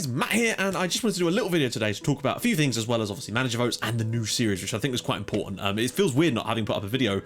guys, Matt here, and I just wanted to do a little video today to talk about a few things, as well as obviously manager votes and the new series, which I think was quite important. It feels weird not having put up a video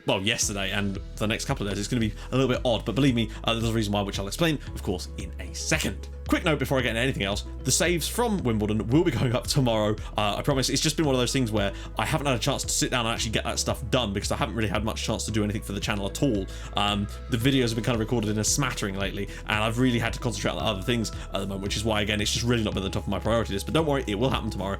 well, yesterday, and for the next couple of days it's going to be a little bit odd, but believe me, there's a reason why, which I'll explain, of course, in a second. Quick note before I get into anything else, the saves from Wimbledon will be going up tomorrow. I promise. It's just been one of those things where I haven't had a chance to sit down and actually get that stuff done because I haven't really had much chance to do anything for the channel at all. The videos have been kind of recorded in a smattering lately, and I've really had to concentrate on other things at the moment, which is why, again, it's just really not been at the top of my priority list. But don't worry, it will happen tomorrow.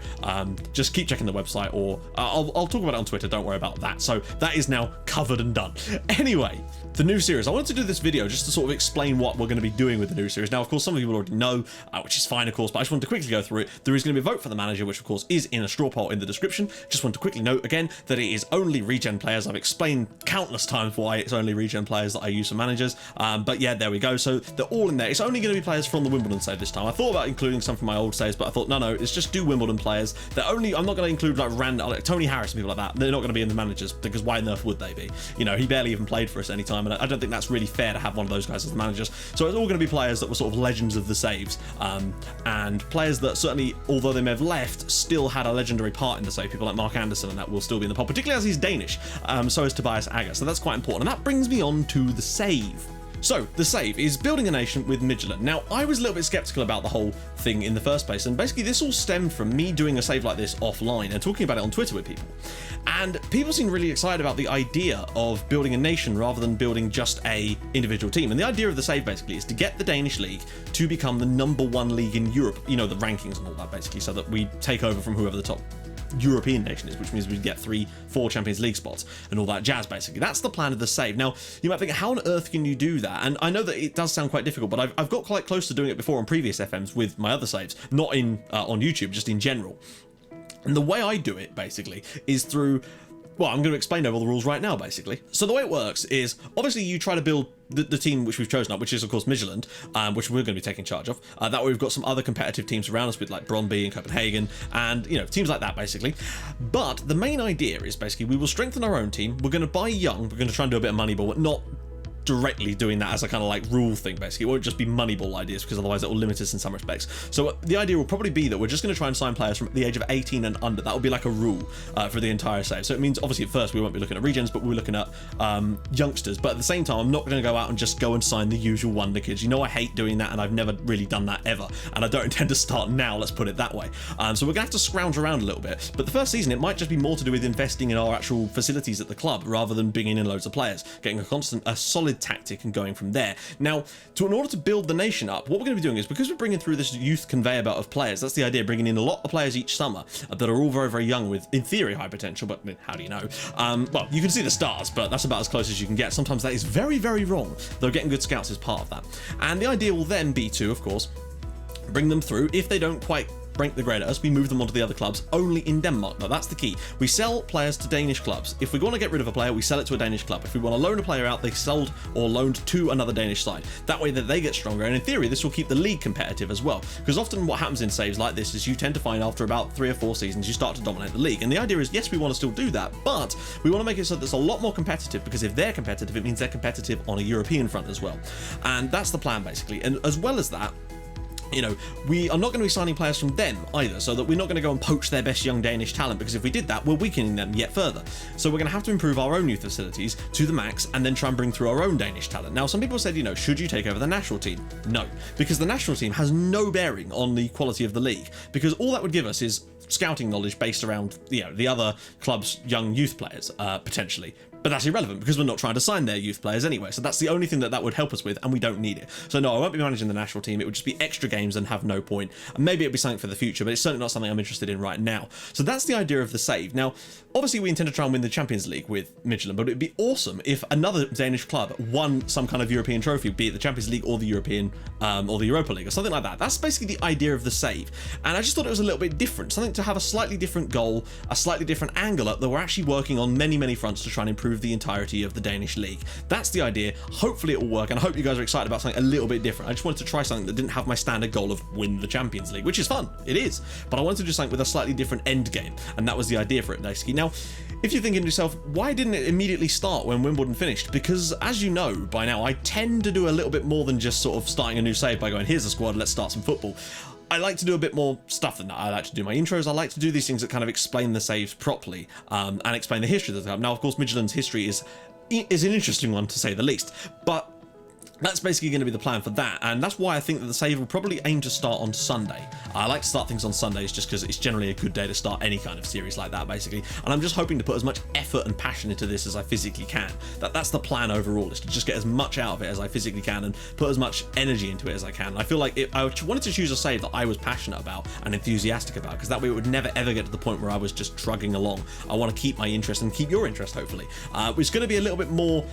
Just keep checking the website, or I'll talk about it on Twitter. Don't worry about that. So that is now covered and done. Anyway, the new series. I wanted to do this video just to sort of explain what we're going to be doing with the new series. Now, of course, some of you already know, which is fine, of course, but I just wanted to quickly go through it. There is going to be a vote for the manager, which, of course, is in a straw poll in the description. Just want to quickly note again that it is only regen players. I've explained countless times why it's only regen players that I use for managers. But yeah, there we go. So they're all in there. It's only going to be players from the Wimbledon save this time. I thought about including some from my old saves, but I thought, no, it's just do Wimbledon players. They're only, I'm not going to include like random, like Tony Harris and people like that. They're not going to be in the managers because why on earth would they be? You know, he barely even played for us any time, and I don't think that's really fair to have one of those guys as the managers. So it's all going to be players that were sort of legends of the saves, and players that certainly, although they may have left, still had a legendary part in the save. People like Mark Anderson and that will still be in the poll, particularly as he's Danish. So is Tobias Agger. So that's quite important, and that brings me on to the save. So, the save is building a nation with Midtjylland. Now, I was a little bit skeptical about the whole thing in the first place, and basically this all stemmed from me doing a save like this offline and talking about it on Twitter with people. And people seem really excited about the idea of building a nation rather than building just a individual team. And the idea of the save basically is to get the Danish league to become the #1 league in Europe, you know, the rankings and all that basically, so that we take over from whoever the top European nation is, which means we get 3-4 Champions League spots and all that jazz. Basically, that's the plan of the save. Now, you might think, how on earth can you do that? And I know that it does sound quite difficult, but I've got quite close to doing it before on previous FMs with my other saves, not in on YouTube, just in general. And the way I do it basically is through, well, I'm going to explain over the rules right now, basically. So the way it works is, obviously, you try to build the team which we've chosen up, which is, of course, Midtjylland, which we're going to be taking charge of. That way we've got some other competitive teams around us with, like, Brøndby and Copenhagen, and, you know, teams like that, basically. But the main idea is, basically, we will strengthen our own team. We're going to buy young. We're going to try and do a bit of money, but not directly doing that as a kind of like rule thing. Basically, it won't just be Moneyball ideas, because otherwise it will limit us in some respects. So the idea will probably be that we're just going to try and sign players from the age of 18 and under. That will be like a rule for the entire save. So it means, obviously, at first we won't be looking at regens, but we're looking at youngsters. But at the same time, I'm not going to go out and just go and sign the usual wonder kids. You know, I hate doing that, and I've never really done that ever, and I don't intend to start now, let's put it that way. So we're gonna have to scrounge around a little bit, but the first season it might just be more to do with investing in our actual facilities at the club rather than bringing in loads of players, getting a solid tactic and going from there. Now, in order to build the nation up, what we're going to be doing is, because we're bringing through this youth conveyor belt of players, that's the idea, bringing in a lot of players each summer that are all very, very young with, in theory, high potential, but how do you know? Well, you can see the stars, but that's about as close as you can get. Sometimes that is very, very wrong, though getting good scouts is part of that. And the idea will then be to, of course, bring them through. If they don't quite rank the grade at us, we move them onto the other clubs, only in Denmark. Now, that's the key. We sell players to Danish clubs. If we want to get rid of a player, we sell it to a Danish club. If we want to loan a player out, they sold or loaned to another Danish side. That way that they get stronger, and in theory this will keep the league competitive as well, because often what happens in saves like this is you tend to find after about 3 or 4 seasons you start to dominate the league, and the idea is, yes, we want to still do that, but we want to make it so that it's a lot more competitive, because if they're competitive, it means they're competitive on a European front as well. And that's the plan, basically. And as well as that, you know, we are not going to be signing players from them either, so that we're not going to go and poach their best young Danish talent, because if we did that, we're weakening them yet further. So we're going to have to improve our own youth facilities to the max and then try and bring through our own Danish talent. Now, some people said, you know, should you take over the national team? No, because the national team has no bearing on the quality of the league, because all that would give us is scouting knowledge based around, you know, the other club's young youth players, potentially. But that's irrelevant, because we're not trying to sign their youth players anyway. So that's the only thing that would help us with, and we don't need it. So no, I won't be managing the national team. It would just be extra games and have no point. And maybe it'll be something for the future, but it's certainly not something I'm interested in right now. So that's the idea of the save. Now, obviously we intend to try and win the Champions League with Midtjylland, but it'd be awesome if another Danish club won some kind of European trophy, be it the Champions League or the European or the Europa League or something like that. That's basically the idea of the save. And I just thought it was a little bit different, something to have a slightly different goal, a slightly different angle at, that we're actually working on many, many fronts to try and improve the entirety of the Danish league. That's the idea. Hopefully it will work, and I hope you guys are excited about something a little bit different. I just wanted to try something that didn't have my standard goal of win the Champions League, which is fun, it is, but I wanted to do something with a slightly different end game, and that was the idea for it, basically. Now, if you're thinking to yourself, why didn't it immediately start when Wimbledon finished? Because, as you know by now, I tend to do a little bit more than just sort of starting a new save by going, here's the squad, let's start some football. I like to do a bit more stuff than that. I like to do my intros. I like to do these things that kind of explain the saves properly, and explain the history of the game. Now, of course, Midgetland's history is an interesting one, to say the least, but that's basically going to be the plan for that, and that's why I think that the save will probably aim to start on Sunday. I like to start things on Sundays just because it's generally a good day to start any kind of series like that, basically, and I'm just hoping to put as much effort and passion into this as I physically can. That's the plan overall, is to just get as much out of it as I physically can and put as much energy into it as I can. I feel like I wanted to choose a save that I was passionate about and enthusiastic about, because that way it would never ever get to the point where I was just trugging along. I want to keep my interest and keep your interest, hopefully. It's going to be a little bit more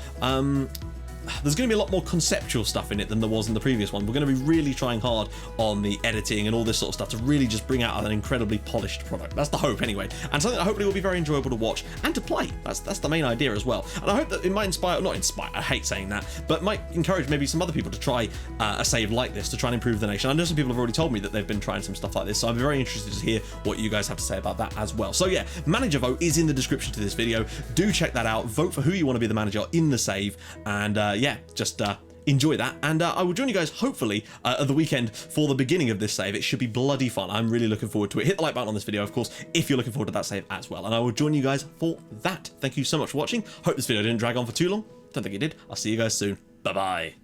there's going to be a lot more conceptual stuff in it than there was in the previous one. We're going to be really trying hard on the editing and all this sort of stuff to really just bring out an incredibly polished product. That's the hope anyway, and something that hopefully will be very enjoyable to watch and to play. That's the main idea as well, and I hope that it might inspire, not inspire, I hate saying that, but might encourage maybe some other people to try a save like this to try and improve the nation. I know some people have already told me that they've been trying some stuff like this, so I'm very interested to hear what you guys have to say about that as well. So yeah, manager vote is in the description to this video. Do check that out. Vote for who you want to be the manager in the save, and yeah, just enjoy that, and I will join you guys hopefully at the weekend for the beginning of this save. It should be bloody fun. I'm really looking forward to it. Hit the like button on this video, of course, if you're looking forward to that save as well, and I will join you guys for that. Thank you so much for watching. Hope this video didn't drag on for too long. Don't think it did. I'll see you guys soon. Bye bye.